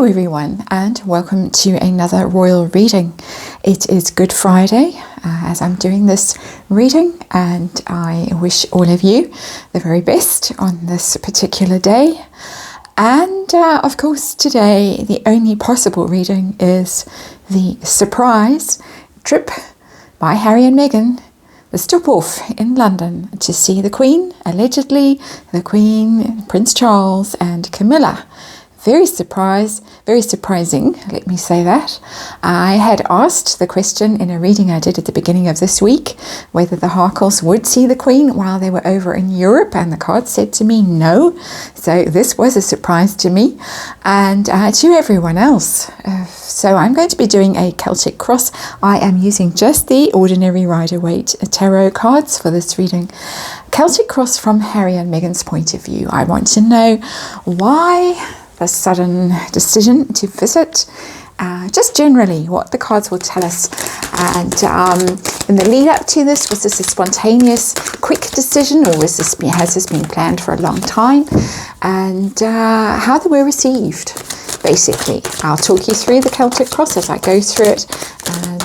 Hello everyone, and welcome to another royal reading. It is Good Friday as I'm doing this reading, and I wish all of you the very best on this particular day. And of course today the only possible reading is the surprise trip by Harry and Meghan, the stop off in London to see the Queen, allegedly the Queen, Prince Charles and Camilla. Very surprising, let me say that. I had asked the question in a reading I did at the beginning of this week whether the Harkles would see the Queen while they were over in Europe, and the card said to me no. So this was a surprise to me and to everyone else. So I'm going to be doing a Celtic cross. I am using just the ordinary Rider-Waite tarot cards for this reading. Celtic cross from Harry and Meghan's point of view. I want to know why the sudden decision to visit, just generally what the cards will tell us. And in the lead up to this, was this a spontaneous, quick decision, or has this been planned for a long time? And how they were received, basically. I'll talk you through the Celtic cross as I go through it, and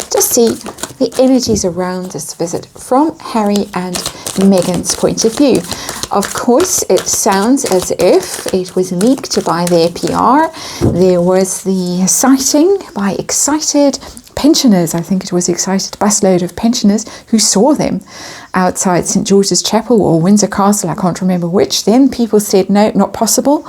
just see the energies around this visit from Harry and Meghan's point of view. Of course, it sounds as if it was leaked by their PR. There was the sighting by excited pensioners, I think it was excited busload of pensioners who saw them outside St George's Chapel or Windsor Castle, I can't remember which. Then people said no, not possible.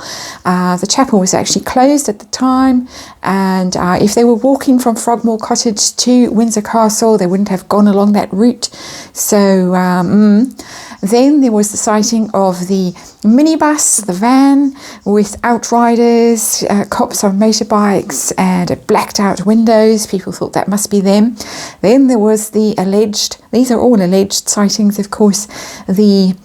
The chapel was actually closed at the time, and if they were walking from Frogmore Cottage to Windsor Castle, they wouldn't have gone along that route. So then there was the sighting of the minibus, the van with outriders, cops on motorbikes and blacked out windows. People thought that must be them. Then there was the alleged, these are all alleged sightings, of course, the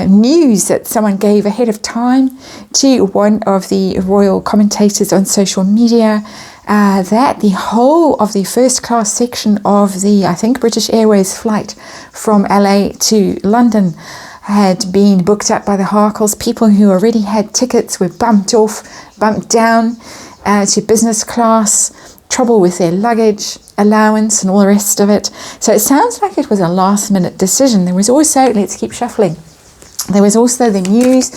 news that someone gave ahead of time to one of the royal commentators on social media, that the whole of the first class section of the, I think, British Airways flight from LA to London had been booked up by the Harkles. People who already had tickets were bumped down to business class, trouble with their luggage, allowance and all the rest of it. So it sounds like it was a last minute decision. There was also, let's keep shuffling, there was also the news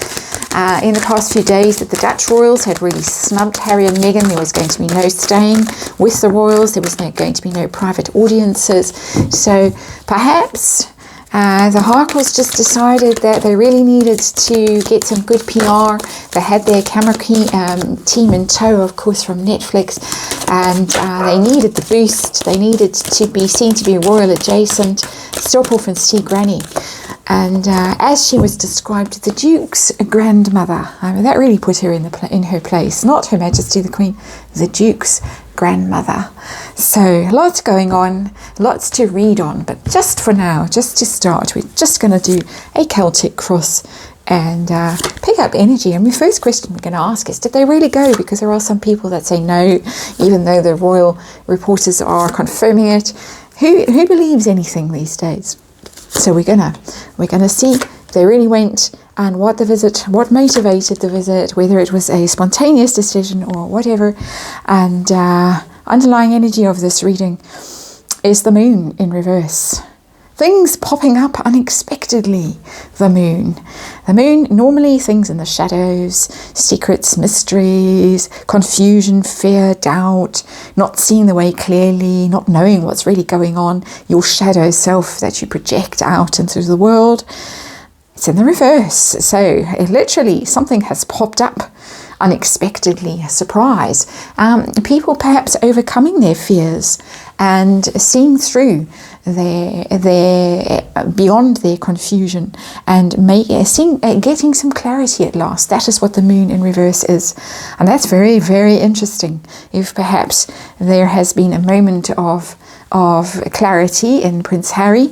in the past few days that the Dutch royals had really snubbed Harry and Meghan. There was going to be no staying with the royals. There was going to be no private audiences. So perhaps the Harkles just decided that they really needed to get some good PR. They had their camera team in tow, of course, from Netflix, and they needed the boost. They needed to be seen to be royal adjacent, stop off and see Granny. And as she was described, the Duke's grandmother. I mean, that really put her in her place. Not Her Majesty the Queen, the Duke's grandmother. So lots going on, lots to read on. But just for now, just to start, we're just going to do a Celtic cross and pick up energy. And the first question we're going to ask is, did they really go? Because there are some people that say no, even though the royal reporters are confirming it. Who believes anything these days? So we're gonna see if they really went, and what motivated the visit, whether it was a spontaneous decision or whatever. And underlying energy of this reading is the moon in reverse. Things popping up unexpectedly. The moon, normally things in the shadows, secrets, mysteries, confusion, fear, doubt, not seeing the way clearly, not knowing what's really going on, your shadow self that you project out into the world. It's in the reverse. So literally something has popped up unexpectedly, a surprise. People perhaps overcoming their fears and seeing through their beyond their confusion and getting some clarity at last. That is what the moon in reverse is, and that's very, very interesting. If perhaps there has been a moment of clarity in Prince Harry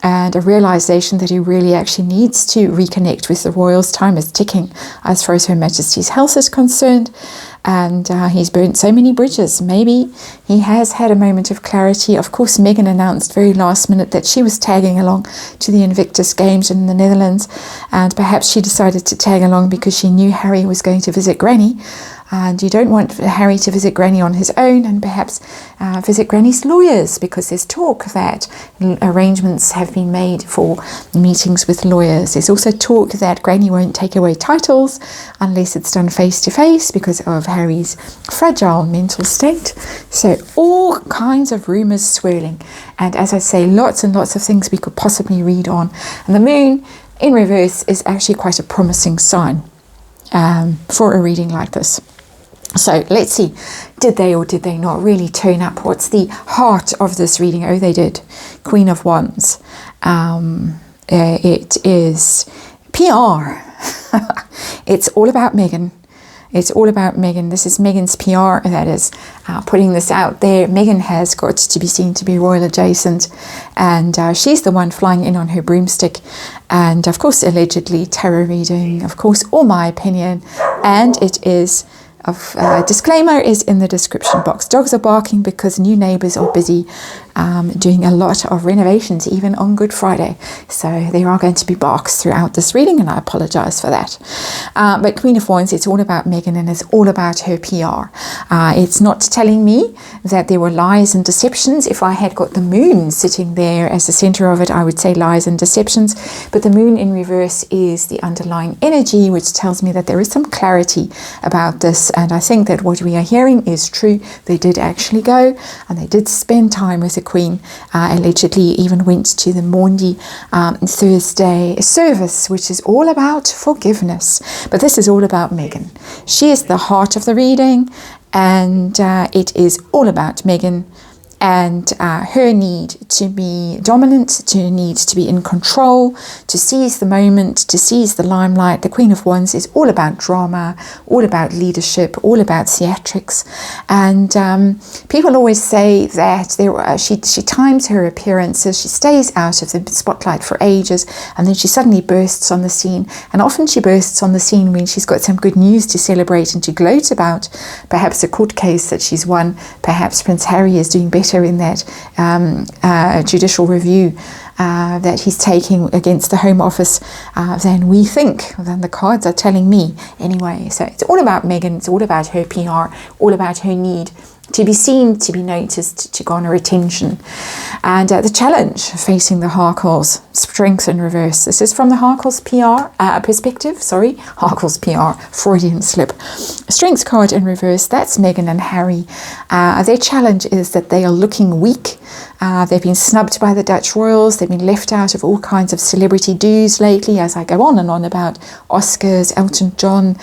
and a realization that he really actually needs to reconnect with the royals. Time is ticking as far as Her Majesty's health is concerned, and he's burnt so many bridges. Maybe he has had a moment of clarity. Of course, Meghan announced very last minute that she was tagging along to the Invictus Games in the Netherlands, and perhaps she decided to tag along because she knew Harry was going to visit Granny. and you don't want Harry to visit Granny on his own, and perhaps visit Granny's lawyers, because there's talk that arrangements have been made for meetings with lawyers. There's also talk that Granny won't take away titles unless it's done face to face because of Harry's fragile mental state. So all kinds of rumours swirling, and as I say, lots and lots of things we could possibly read on. And the moon in reverse is actually quite a promising sign for a reading like this. So let's see, did they or did they not really turn up? What's the heart of this reading? Oh, they did. Queen of Wands. It is PR. It's all about Meghan. It's all about Meghan. This is Meghan's PR that is putting this out there. Meghan has got to be seen to be royal adjacent, and she's the one flying in on her broomstick. And of course, allegedly tarot reading, of course, all my opinion. And it is, disclaimer is in the description box. Dogs are barking because new neighbours are busy doing a lot of renovations, even on Good Friday. So there are going to be barks throughout this reading, and I apologise for that. But Queen of Wands, it's all about Meghan, and it's all about her PR. It's not telling me that there were lies and deceptions. If I had got the moon sitting there as the centre of it, I would say lies and deceptions. But the moon in reverse is the underlying energy, which tells me that there is some clarity about this. And I think that what we are hearing is true. They did actually go, and they did spend time with the Queen, allegedly even went to the Maundy Thursday service, which is all about forgiveness. But this is all about Meghan. She is the heart of the reading, and it is all about Meghan and her need to be dominant, to need to be in control, to seize the moment, to seize the limelight. The Queen of Wands is all about drama, all about leadership, all about theatrics. And people always say that she times her appearances, she stays out of the spotlight for ages, and then she suddenly bursts on the scene. And often she bursts on the scene when she's got some good news to celebrate and to gloat about, perhaps a court case that she's won, perhaps Prince Harry is doing better in that judicial review that he's taking against the Home Office than we think, than the cards are telling me anyway. So it's all about Meghan, it's all about her PR, all about her need to be seen, to be noticed, to garner attention. And the challenge facing the Harkles, strength in reverse. This is from the Harkles PR perspective, Harkles PR, Freudian slip. Strength card in reverse, that's Meghan and Harry. Their challenge is that they are looking weak. They've been snubbed by the Dutch royals. They've been left out of all kinds of celebrity dues lately, as I go on and on about Oscars, Elton John,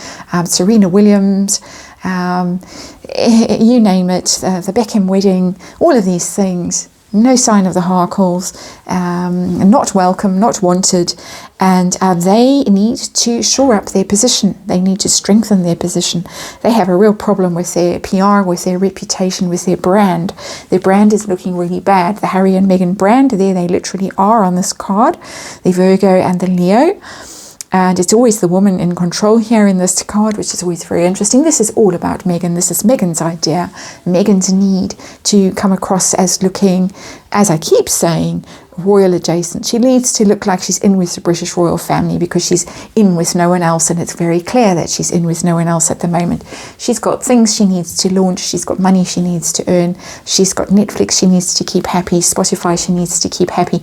Serena Williams, you name it, the Beckham wedding, all of these things. No sign of the Harkles, not welcome, not wanted, and they need to shore up their position. They need to strengthen their position. They have a real problem with their PR, with their reputation, with their brand. Their brand is looking really bad. The Harry and Meghan brand, there they literally are on this card, the Virgo and the Leo. And it's always the woman in control here in this card, which is always very interesting. This is all about Meghan. This is Meghan's idea, Meghan's need to come across as looking, as I keep saying, royal adjacent. She needs to look like she's in with the British royal family because she's in with no one else, and it's very clear that she's in with no one else at the moment. She's got things she needs to launch, she's got money she needs to earn, she's got Netflix she needs to keep happy, Spotify she needs to keep happy.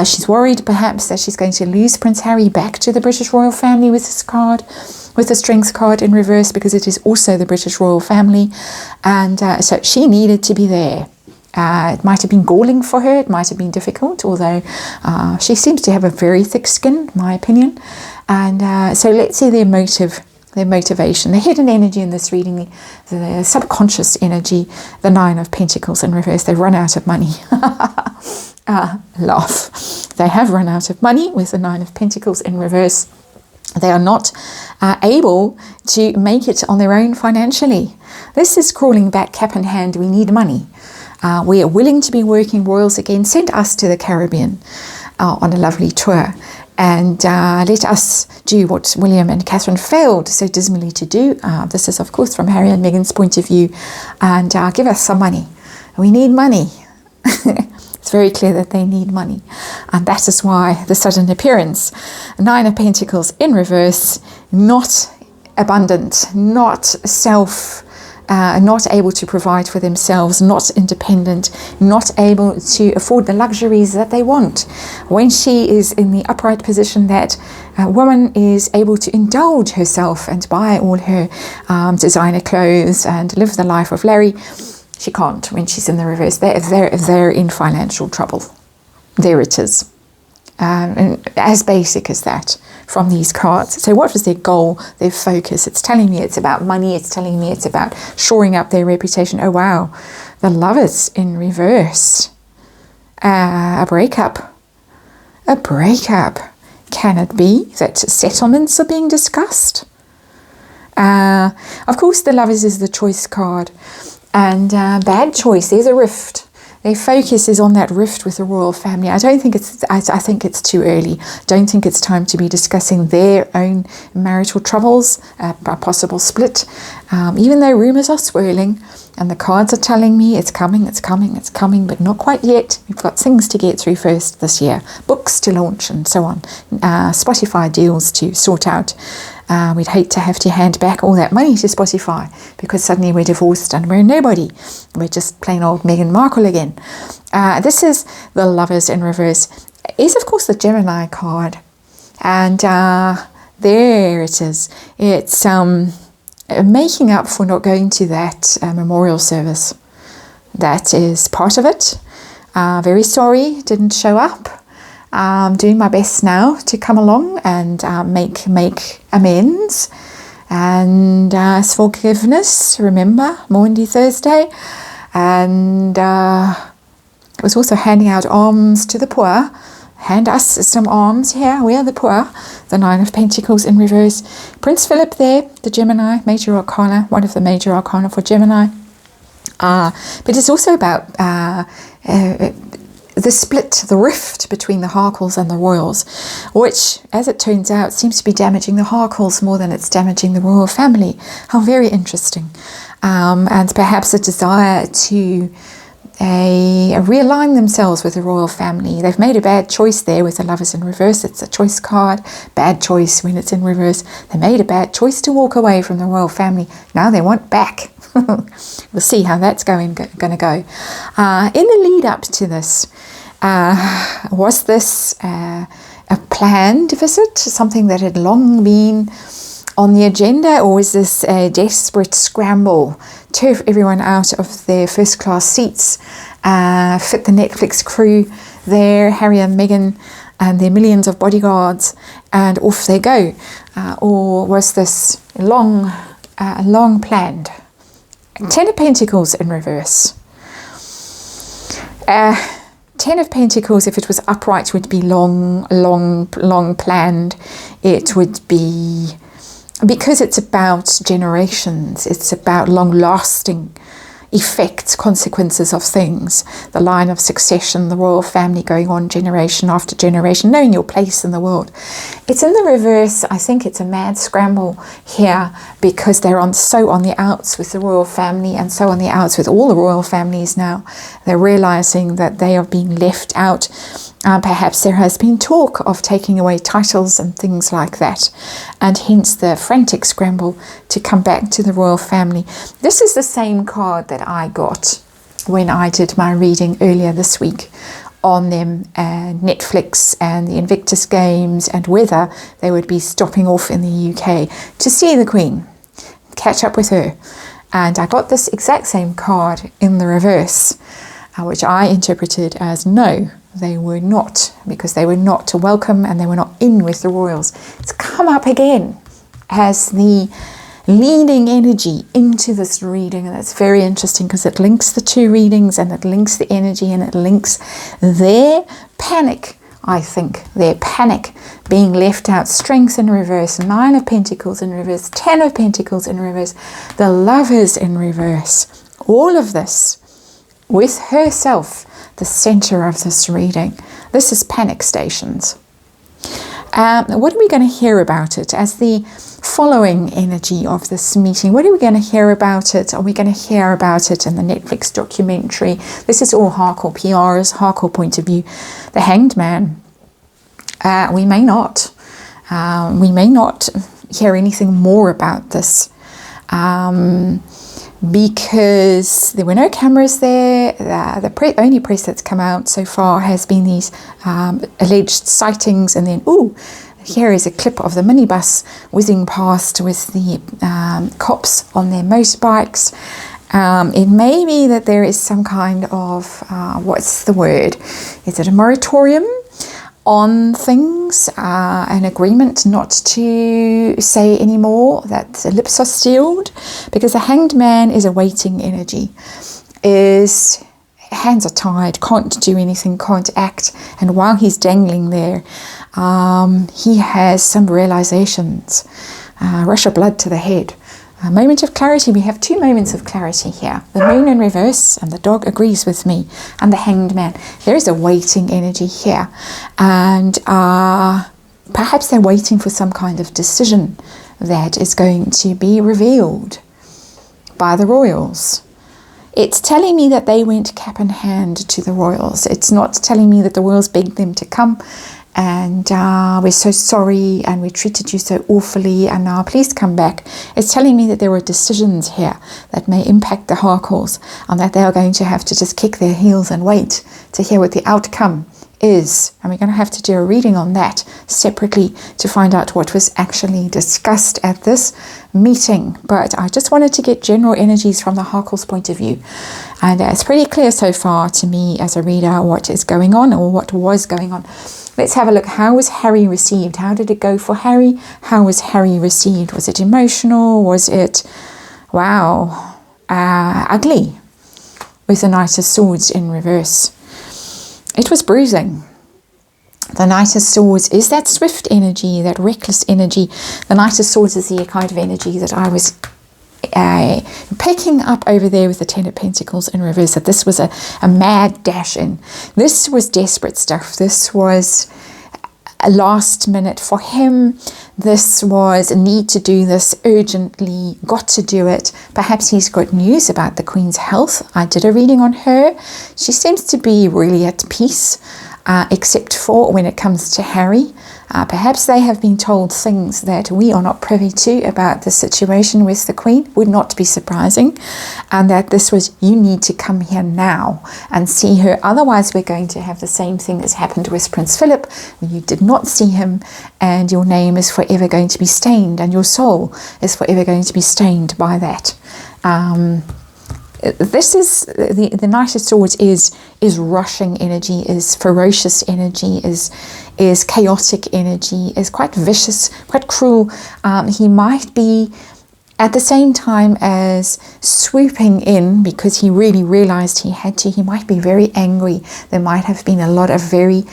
She's worried perhaps that she's going to lose Prince Harry back to the British royal family with this card, with the strength card in reverse, because it is also the British royal family, and so she needed to be there. It might have been galling for her, it might have been difficult, although she seems to have a very thick skin, in my opinion. And so let's see their motivation, the hidden energy in this reading, the subconscious energy, the Nine of Pentacles in reverse. They've run out of money. Laugh. They have run out of money with the Nine of Pentacles in reverse. They are not able to make it on their own financially. This is crawling back cap in hand. We need money. We are willing to be working royals again. Send us to the Caribbean on a lovely tour, and let us do what William and Catherine failed so dismally to do. This is, of course, from Harry and Meghan's point of view, and give us some money. We need money. It's very clear that they need money, and that is why the sudden appearance. Nine of Pentacles in reverse, not abundant, not not able to provide for themselves, not independent, not able to afford the luxuries that they want. When she is in the upright position, that woman is able to indulge herself and buy all her designer clothes and live the life of Larry. She can't when she's in the reverse. They're in financial trouble. There it is. And as basic as that from these cards. So what was their goal, their focus? It's telling me it's about money. It's telling me it's about shoring up their reputation. Oh, wow. The Lovers in reverse. A breakup. A breakup. Can it be that settlements are being discussed? Of course, the Lovers is the choice card. And bad choice. There's a rift. Their focus is on that rift with the royal family. I think it's too early. Don't think it's time to be discussing their own marital troubles, a possible split. Even though rumours are swirling and the cards are telling me it's coming, but not quite yet. We've got things to get through first this year. Books to launch and so on. Spotify deals to sort out. We'd hate to have to hand back all that money to Spotify because suddenly we're divorced and we're nobody. We're just plain old Meghan Markle again. This is the Lovers in reverse. Is of course the Gemini card. And there it is. It's making up for not going to that memorial service. That is part of it. Very sorry, didn't show up. I'm doing my best now to come along and make amends and ask forgiveness. Remember, Maundy Thursday. And it was also handing out alms to the poor. Hand us some alms here. We are the poor. The Nine of Pentacles in reverse. Prince Philip there, the Gemini, major arcana, one of the major arcana for Gemini. But it's also about the split, the rift between the Harkles and the Royals, which, as it turns out, seems to be damaging the Harkles more than it's damaging the royal family. How very interesting. And perhaps a desire to realign themselves with the royal family. They've made a bad choice there with the Lovers in reverse. It's a choice card. Bad choice when it's in reverse. They made a bad choice to walk away from the royal family. Now they want back. We'll see how that's going to go. In the lead up to this, was this a planned visit, something that had long been on the agenda, or is this a desperate scramble to turf everyone out of their first class seats, fit the Netflix crew there, Harry and Meghan and their millions of bodyguards, and off they go? Or was this long planned? Ten of Pentacles in reverse. Ten of Pentacles, if it was upright, would be long planned. It would be, because it's about generations, it's about long-lasting effects, consequences of things, the line of succession, the royal family going on generation after generation, knowing your place in the world. It's in the reverse. I think it's a mad scramble here because they're so on the outs with the royal family and so on the outs with all the royal families now. They're realizing that they are being left out. Perhaps there has been talk of taking away titles and things like that, and hence the frantic scramble to come back to the royal family. This is the same card that I got when I did my reading earlier this week on them and Netflix and the Invictus Games and whether they would be stopping off in the UK to see the Queen, catch up with her. And I got this exact same card in the reverse, which I interpreted as no, they were not, because they were not to welcome and they were not in with the royals. It's come up again as the leading energy into this reading, and that's very interesting because it links the two readings and it links the energy and it links their panic. I think their panic being left out. Strength in reverse, Nine of Pentacles in reverse, Ten of Pentacles in reverse, the Lovers in reverse. All of this with herself, the center of this reading. This is panic stations. What are we going to hear about it as the following energy of this meeting? What are we going to hear about it? Are we going to hear about it in the Netflix documentary? This is all Harkle PR's, Harkle point of view. The Hanged Man. We may not. We may not hear anything more about this. Because there were no cameras there. The only press that's come out so far has been these alleged sightings, and then, here is a clip of the minibus whizzing past with the cops on their motorbikes. It may be that there is some kind of, what's the word? Is it a moratorium on things, an agreement not to say any more, that the lips are sealed, because the hanged man is a waiting energy, is hands are tied, can't do anything, can't act, and while he's dangling there, he has some realizations, rush of blood to the head. A moment of clarity. We have 2 moments of clarity here. The moon in reverse, and the dog agrees with me, and the hanged man. There is a waiting energy here. And perhaps they're waiting for some kind of decision that is going to be revealed by the royals. It's telling me that they went cap in hand to the royals. It's not telling me that the royals begged them to come and we're so sorry and we treated you so awfully and now please come back. It's telling me that there were decisions here that may impact the Harkles and that they are going to have to just kick their heels and wait to hear what the outcome is. And we're going to have to do a reading on that separately to find out what was actually discussed at this meeting. But I just wanted to get general energies from the Harkles' point of view. And it's pretty clear so far to me as a reader what is going on or what was going on. Let's have a look. How was Harry received? How did it go for Harry? How was Harry received? Was it emotional? Was it, wow, ugly? With the Knight of Swords in reverse. It was bruising. The Knight of Swords is that swift energy, that reckless energy. The Knight of Swords is the kind of energy that I was picking up over there with the Ten of Pentacles in reverse. That this was a mad dash in. This was desperate stuff. This was a last minute for him. This was a need to do this urgently, got to do it. Perhaps he's got news about the Queen's health. I did a reading on her. She seems to be really at peace, except for when it comes to Harry. Perhaps they have been told things that we are not privy to about the situation with the Queen. Would not be surprising. And that this was, you need to come here now and see her. Otherwise, we're going to have the same thing as happened with Prince Philip. You did not see him and your name is forever going to be stained and your soul is forever going to be stained by that. This is the Knight of Swords is rushing energy, is ferocious energy, is chaotic energy, is quite vicious, quite cruel. He might be at the same time as swooping in because he really realized he had to. He might be very angry. There might have been a lot of very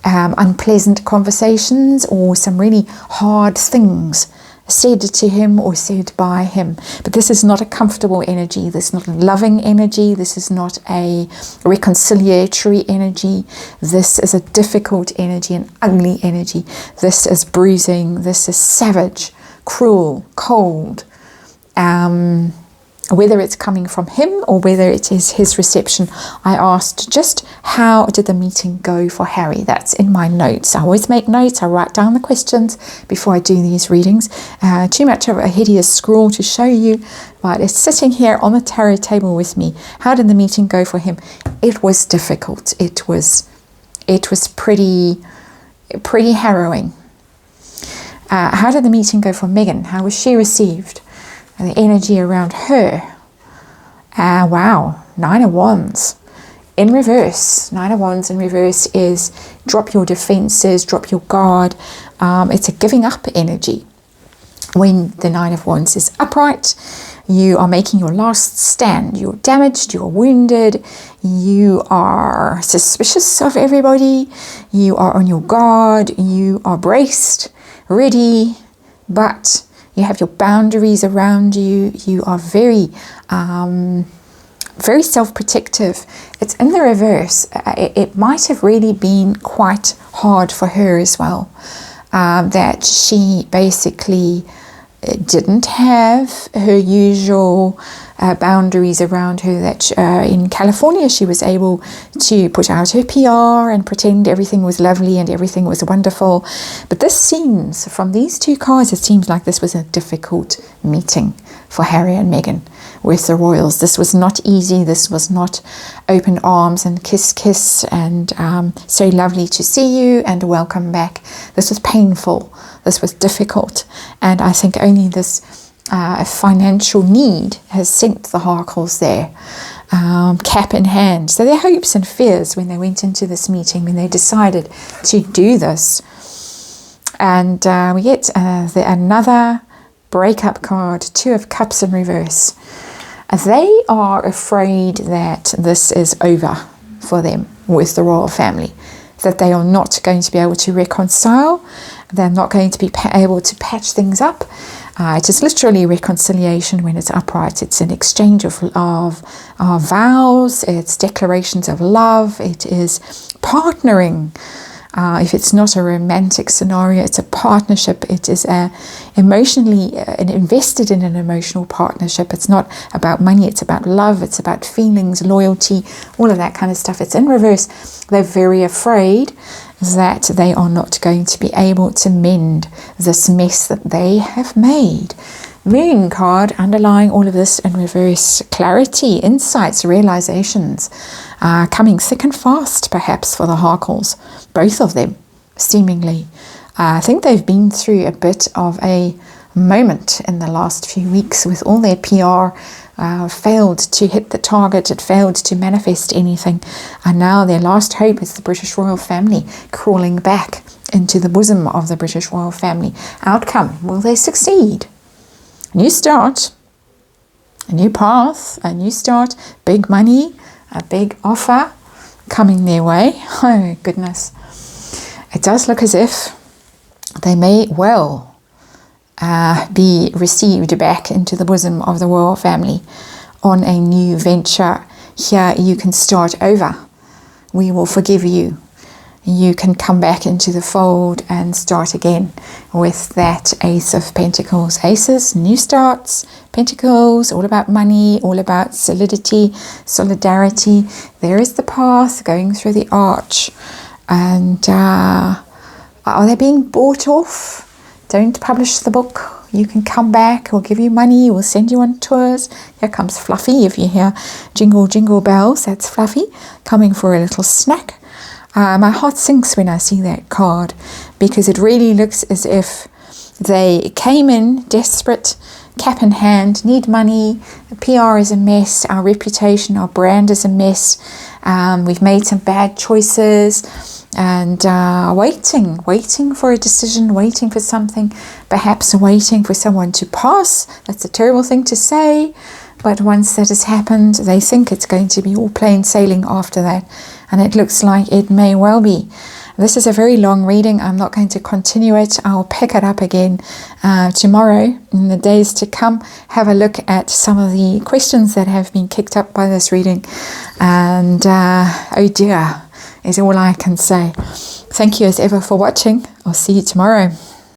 unpleasant conversations or some really hard things said to him or said by him. But this is not a comfortable energy. This is not a loving energy. This is not a reconciliatory energy. This is a difficult energy, an ugly energy. This is bruising. This is savage, cruel, cold. Whether it's coming from him or whether it is his reception, I asked just how did the meeting go for Harry? That's in my notes. I always make notes. I write down the questions before I do these readings. Too much of a hideous scrawl to show you, but it's sitting here on the tarot table with me. How did the meeting go for him? It was difficult. It was pretty harrowing. How did the meeting go for Meghan? How was she received? And the energy around her. Wow, 9 of Wands in reverse. 9 of Wands in reverse is drop your defenses, drop your guard. It's a giving up energy. When the 9 of Wands is upright, you are making your last stand. You're damaged, you're wounded, you are suspicious of everybody, you are on your guard, you are braced, ready, but you have your boundaries around you. You are very, very self-protective. It's in the reverse. It might have really been quite hard for her as well. That she basically didn't have her usual boundaries around her, that in California she was able to put out her PR and pretend everything was lovely and everything was wonderful. But this seems, from these two cards, it seems like this was a difficult meeting for Harry and Meghan with the royals. This was not easy. This was not open arms and kiss and so lovely to see you and welcome back. This was painful. This was difficult. And I think only this financial need has sent the Harkles there, cap in hand. So their hopes and fears when they went into this meeting, when they decided to do this. And we get another breakup card, 2 of Cups in reverse. They are afraid that this is over for them with the royal family, that they are not going to be able to reconcile. They're not going to be able to patch things up. It is literally reconciliation when it's upright. It's an exchange of vows. It's declarations of love. It is partnering. If it's not a romantic scenario, it's a partnership. It is emotionally invested in an emotional partnership. It's not about money. It's about love. It's about feelings, loyalty, all of that kind of stuff. It's in reverse. They're very afraid that they are not going to be able to mend this mess that they have made. Moon card underlying all of this in reverse: clarity, insights, realizations, coming thick and fast perhaps for the Harkles, both of them seemingly. I think they've been through a bit of a moment in the last few weeks with all their PR. Failed to hit the target, it failed to manifest anything, and now their last hope is the British royal family crawling back into the bosom of the British royal family. Outcome, will they succeed? New start, a new path, a new start, big money, a big offer coming their way. Oh goodness, it does look as if they may well be received back into the bosom of the royal family on a new venture. Here you can start over. We will forgive you. You can come back into the fold and start again with that Ace of Pentacles. Aces, new starts. Pentacles, all about money, all about solidity, solidarity. There is the path going through the arch. And are they being bought off? Don't publish the book. You can come back. We'll give you money. We'll send you on tours. Here comes Fluffy. If you hear jingle, jingle bells, that's Fluffy coming for a little snack. My heart sinks when I see that card, because it really looks as if they came in desperate, cap in hand, need money. The PR is a mess. Our reputation, our brand is a mess. We've made some bad choices. And waiting for a decision, waiting for something, perhaps waiting for someone to pass. That's a terrible thing to say, but once that has happened, they think it's going to be all plain sailing after that, and it looks like it may well be. This is a very long reading. I'm not going to continue it. I'll pick it up again tomorrow. In the days to come, have a look at some of the questions that have been kicked up by this reading, and oh dear, is all I can say. Thank you as ever for watching. I'll see you tomorrow.